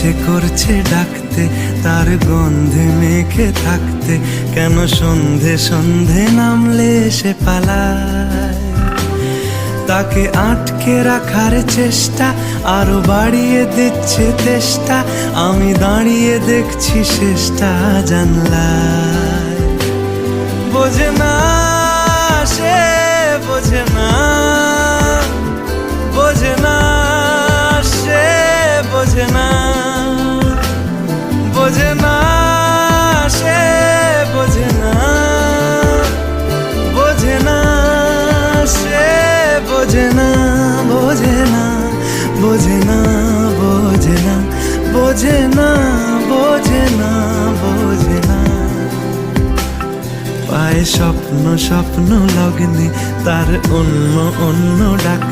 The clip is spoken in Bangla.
ইচ্ছে করছে ডাকতে, তার গন্ধে মেখে থাকতে, কেন সন্ধে সন্ধে নামলে সে পালায়। তাকে আটকে রাখার চেষ্টা আরো বাড়িয়ে দিচ্ছে তেষ্টা, আমি দাঁড়িয়ে দেখছি শেষটা জানলায়। বোঝে না সে, বোঝে না, বোঝে না সে, বোঝে না, বোঝে না সে, বোঝে না, বোঝে না সে, বোঝে না, বোঝে না, বোঝে না, বোঝে না, বোঝে না, বোঝে না, বোঝে না। পায় স্বপ্ন স্বপ্ন লগ্নে তার অন্য অন্য ডাক।